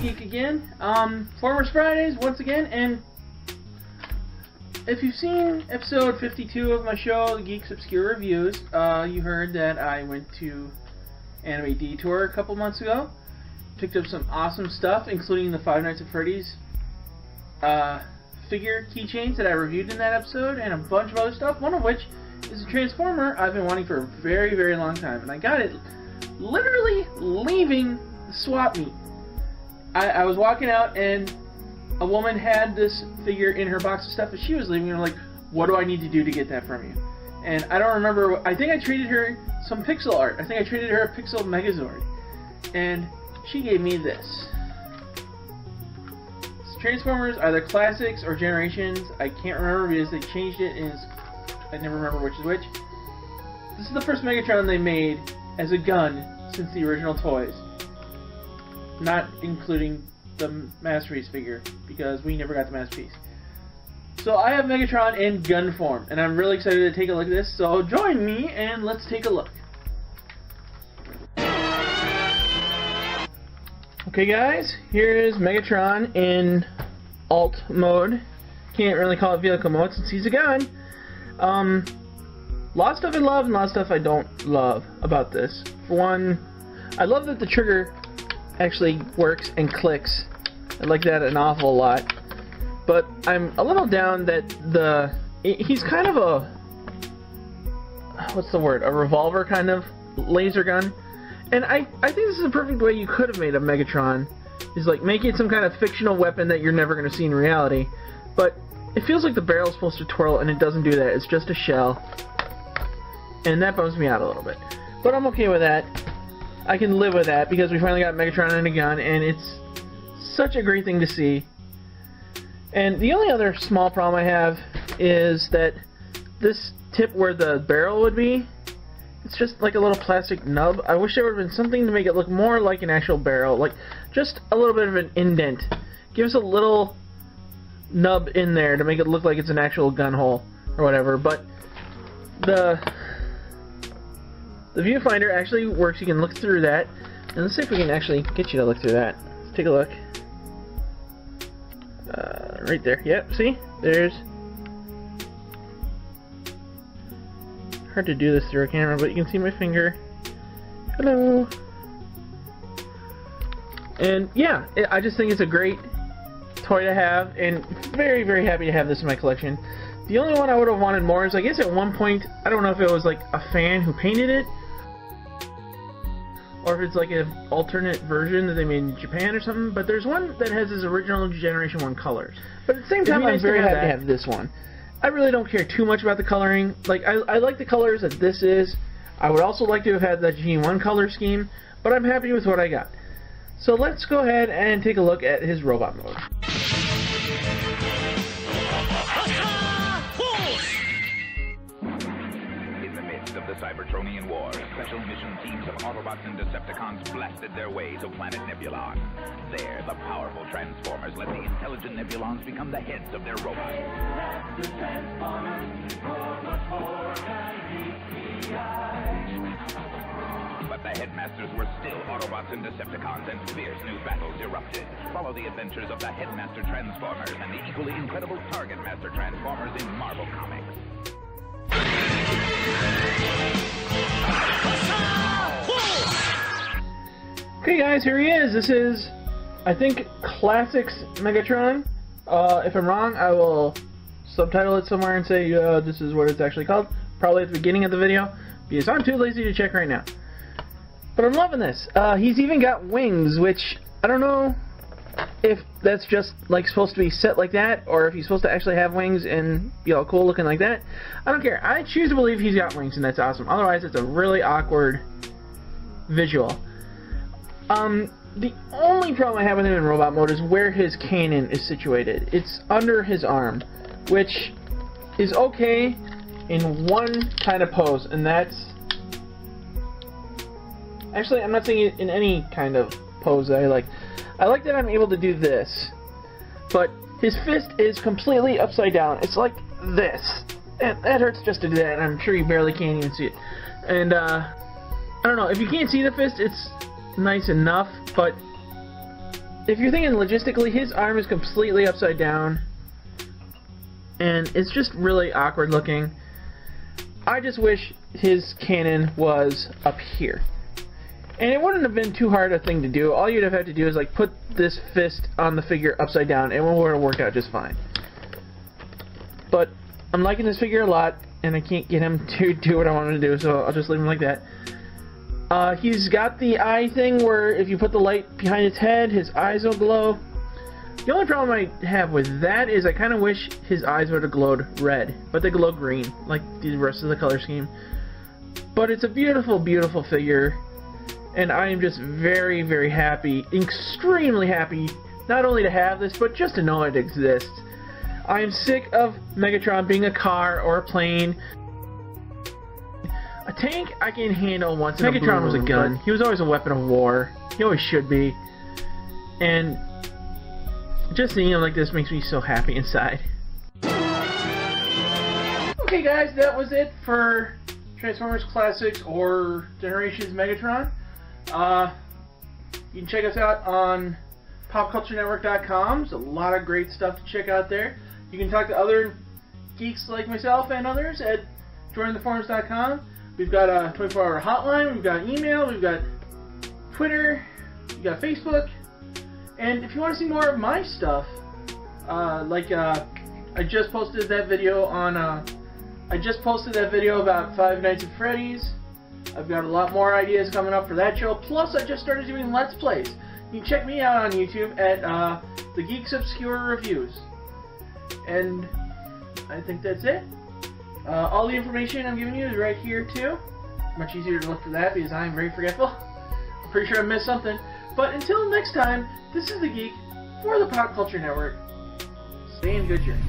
Geek again. Farmers Fridays once again, and if you've seen episode 52 of my show, The Geek's Obscure Reviews, you heard that I went to Anime Detour a couple months ago. Picked up some awesome stuff, including the Five Nights at Freddy's figure keychains that I reviewed in that episode, and a bunch of other stuff, one of which is a Transformer I've been wanting for a very, very long time, and I got it literally leaving the swap meet. I was walking out, and a woman had this figure in her box of stuff as she was leaving, and I'm like, what do I need to do to get that from you? And I don't remember, I think I traded her some pixel art. I think I traded her a Pixel Megazord. And she gave me this. Transformers, either classics or generations, I can't remember because they changed it, and I never remember which is which. This is the first Megatron they made as a gun since the original toys. Not including the Masterpiece figure, because we never got the Masterpiece. So I have Megatron in gun form, and I'm really excited to take a look at this, so join me and let's take a look. Okay guys, here is Megatron in alt mode. Can't really call it vehicle mode since he's a gun. Lot of stuff I love and a lot of stuff I don't love about this. For one, I love that the trigger actually works and clicks. I like that an awful lot. But I'm a little down that he's kind of a, what's the word, a revolver kind of laser gun. And I think this is a perfect way you could have made a Megatron, is like make it some kind of fictional weapon that you're never going to see in reality. But it feels like the barrel's supposed to twirl, and it doesn't do that. It's just a shell. And that bums me out a little bit. But I'm okay with that. I can live with that because we finally got Megatron and a gun, and it's such a great thing to see. And the only other small problem I have is that this tip where the barrel would be, it's just like a little plastic nub. I wish there would have been something to make it look more like an actual barrel, like just a little bit of an indent. Give us a little nub in there to make it look like it's an actual gun hole or whatever. But the viewfinder actually works. You can look through that, and let's see if we can actually get you to look through that. Let's take a look. Right there. Yep. See? There's. Hard to do this through a camera, but you can see my finger. Hello. And yeah, I just think it's a great toy to have, and very, very happy to have this in my collection. The only one I would have wanted more is, I guess at one point, I don't know if it was like a fan who painted it, or if it's like an alternate version that they made in Japan or something, but there's one that has his original Generation 1 colors. But at the same time, I'm very happy to have this one. I really don't care too much about the coloring. Like, I like the colors that this is. I would also like to have had the G1 color scheme, but I'm happy with what I got. So let's go ahead and take a look at his robot mode. In the midst of the Cybertronian War, special mission teams of Autobots and Decepticons blasted their way to planet Nebulon. There, the powerful Transformers let the intelligent Nebulons become the heads of their robots. But the headmasters were still Autobots and Decepticons, and fierce new battles erupted. Follow the adventures of the Headmaster Transformers and the equally incredible Target Master Transformers in Marvel Comics. Okay guys, here he is. This is, I think, Classics Megatron. If I'm wrong, I will subtitle it somewhere and say this is what it's actually called. Probably at the beginning of the video, because I'm too lazy to check right now. But I'm loving this. He's even got wings, which I don't know if that's just like supposed to be set like that, or if he's supposed to actually have wings and be all cool looking like that. I don't care. I choose to believe he's got wings, and that's awesome. Otherwise, it's a really awkward visual. The only problem I have with him in robot mode is where his cannon is situated. It's under his arm, which is okay in one kind of pose, and that's... Actually, I'm not saying it in any kind of pose that I like. I like that I'm able to do this, but his fist is completely upside down. It's like this. And that hurts just to do that, and I'm sure you barely can't even see it. And, I don't know, if you can't see the fist, it's nice enough, but if you're thinking logistically, his arm is completely upside down, and it's just really awkward looking. I just wish his cannon was up here. And it wouldn't have been too hard a thing to do. All you'd have had to do is like put this fist on the figure upside down, and it would have worked out just fine. But I'm liking this figure a lot, and I can't get him to do what I want him to do, so I'll just leave him like that. He's got the eye thing where if you put the light behind his head, his eyes will glow. The only problem I have with that is I kind of wish his eyes would have glowed red, but they glow green, like the rest of the color scheme. But it's a beautiful, beautiful figure. And I am just very, very happy, extremely happy, not only to have this, but just to know it exists. I am sick of Megatron being a car or a plane. A tank I can handle once in a blue moon. Megatron was a gun. He was always a weapon of war. He always should be. And just seeing him like this makes me so happy inside. Okay guys, that was it for Transformers Classics or Generations Megatron. You can check us out on popculturenetwork.com. There's a lot of great stuff to check out there. You can talk to other geeks like myself and others at jointheforums.com. We've got a 24-hour hotline, we've got email, we've got Twitter, we've got Facebook. And if you want to see more of my stuff, I just posted that video on about Five Nights at Freddy's. I've got a lot more ideas coming up for that show. Plus, I just started doing Let's Plays. You can check me out on YouTube at The Geek's Obscure Reviews. And I think that's it. All the information I'm giving you is right here, too. Much easier to look for that because I'm very forgetful. I'm pretty sure I missed something. But until next time, this is The Geek for the Pop Culture Network. Stay in good journey.